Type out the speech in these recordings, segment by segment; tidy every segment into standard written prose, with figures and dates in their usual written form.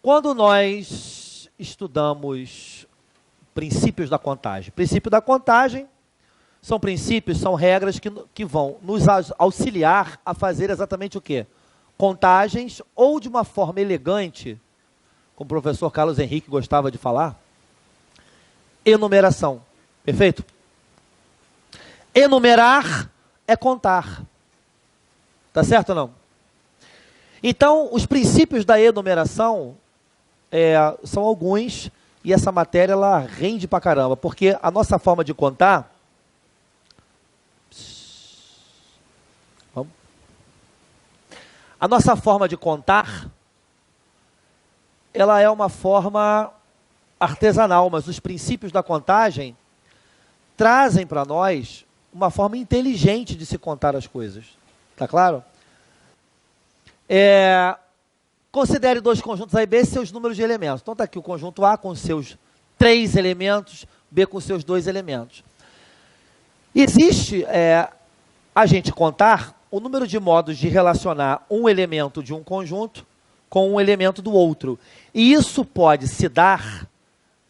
Quando nós estudamos princípios da contagem, princípio da contagem são princípios, são regras que vão nos auxiliar a fazer exatamente o quê? Contagens, ou de uma forma elegante, como o professor Carlos Henrique gostava de falar, enumeração. Perfeito? Enumerar é contar. Tá certo ou não? Então, os princípios da enumeração são alguns, e essa matéria ela rende pra caramba, porque a nossa forma de contar... Vamos. A nossa forma de contar, ela é uma forma artesanal, mas os princípios da contagem trazem para nós uma forma inteligente de se contar as coisas. Tá claro? Considere dois conjuntos A e B seus números de elementos. Então está aqui o conjunto A com seus 3 elementos, B com seus 2 elementos. Existe a gente contar o número de modos de relacionar um elemento de um conjunto com um elemento do outro. E isso pode se dar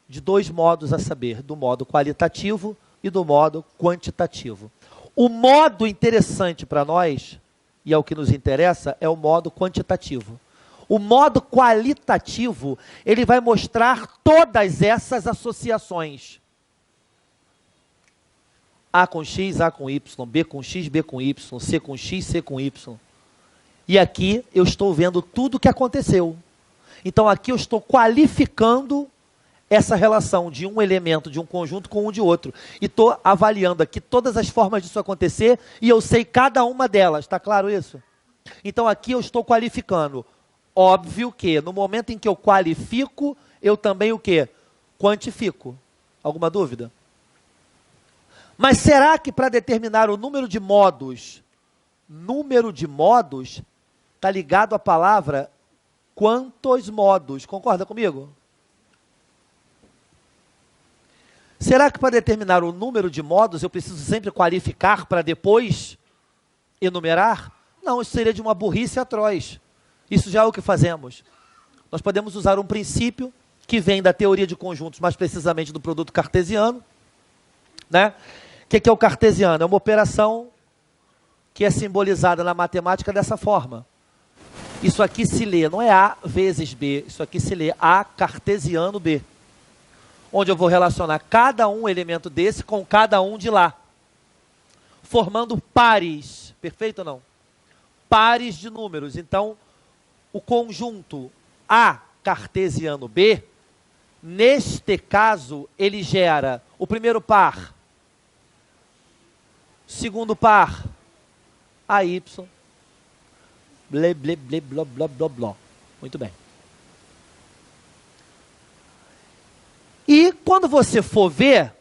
de 2 modos a saber, do modo qualitativo e do modo quantitativo. O modo interessante para nós, e é o que nos interessa, é o modo quantitativo. O modo qualitativo, ele vai mostrar todas essas associações. A com X, A com Y, B com X, B com Y, C com X, C com Y. E aqui eu estou vendo tudo o que aconteceu. Então aqui eu estou qualificando essa relação de um elemento de um conjunto com um de outro. E estou avaliando aqui todas as formas disso acontecer e eu sei cada uma delas. Está claro isso? Então aqui eu estou qualificando. Óbvio que no momento em que eu qualifico, eu também o quê? Quantifico. Alguma dúvida? Mas será que para determinar o número de modos está ligado à palavra quantos modos? Concorda comigo? Será que para determinar o número de modos eu preciso sempre qualificar para depois enumerar? Não, isso seria de uma burrice atroz. Isso já é o que fazemos. Nós podemos usar um princípio que vem da teoria de conjuntos, mais precisamente do produto cartesiano. Né? O que é o cartesiano? É uma operação que é simbolizada na matemática dessa forma. Isso aqui se lê, não é A vezes B, isso aqui se lê A cartesiano B. Onde eu vou relacionar cada um elemento desse com cada um de lá. Formando pares. Perfeito ou não? Pares de números. Então, o conjunto A cartesiano B, neste caso, ele gera o primeiro par, segundo par, AY, blé, blé, blé, blá, blá, blá, blá. Muito bem. E quando você for ver,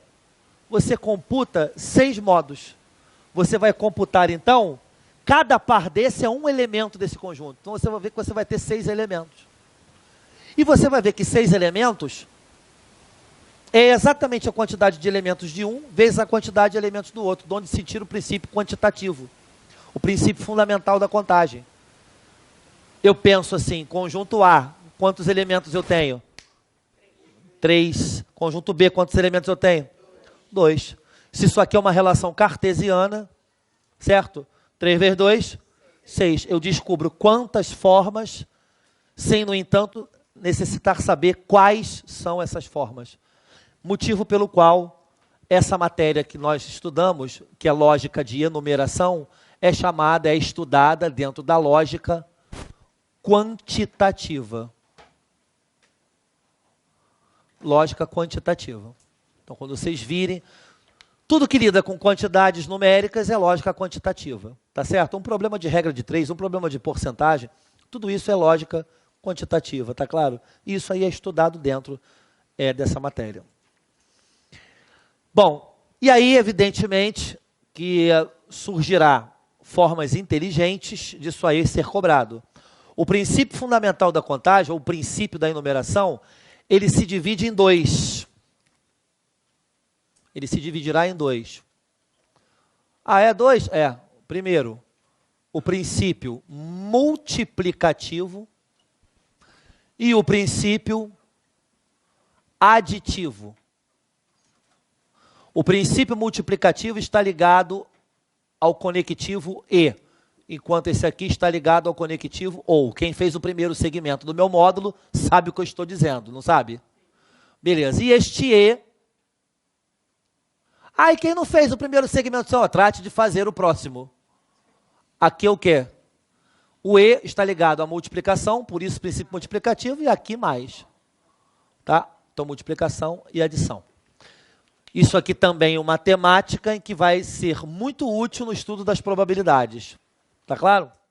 você computa 6 modos. Você vai computar, então, cada par desse é um elemento desse conjunto. Então, você vai ver que você vai ter 6 elementos. E você vai ver que 6 elementos é exatamente a quantidade de elementos de um vezes a quantidade de elementos do outro, de onde se tira o princípio quantitativo, o princípio fundamental da contagem. Eu penso assim, conjunto A, quantos elementos eu tenho? 3. Conjunto B, quantos elementos eu tenho? 2. Se isso aqui é uma relação cartesiana, certo? 3 vezes 2, 6. Eu descubro quantas formas, sem, no entanto, necessitar saber quais são essas formas. Motivo pelo qual essa matéria que nós estudamos, que é lógica de enumeração, é chamada, é estudada dentro da lógica quantitativa. Lógica quantitativa. Então, quando vocês virem, tudo que lida com quantidades numéricas é lógica quantitativa, tá certo? Um problema de regra de 3, um problema de porcentagem, tudo isso é lógica quantitativa, tá claro? Isso aí é estudado dentro dessa matéria. Bom, e aí, evidentemente, que surgirá formas inteligentes disso aí ser cobrado. O princípio fundamental da contagem, ou o princípio da enumeração, ele se divide em 2. Ele se dividirá em 2. Ah, é 2? É. Primeiro, o princípio multiplicativo E o princípio aditivo. O princípio multiplicativo está ligado ao conectivo e, enquanto esse aqui está ligado ao conectivo ou. Quem fez o primeiro segmento do meu módulo sabe o que eu estou dizendo, não sabe? Beleza. E este e... Ah, e quem não fez o primeiro segmento, só trate de fazer o próximo. Aqui é o quê? O e está ligado à multiplicação, por isso princípio multiplicativo, e aqui mais. Tá? Então, multiplicação e adição. Isso aqui também é uma temática em que vai ser muito útil no estudo das probabilidades. Tá claro?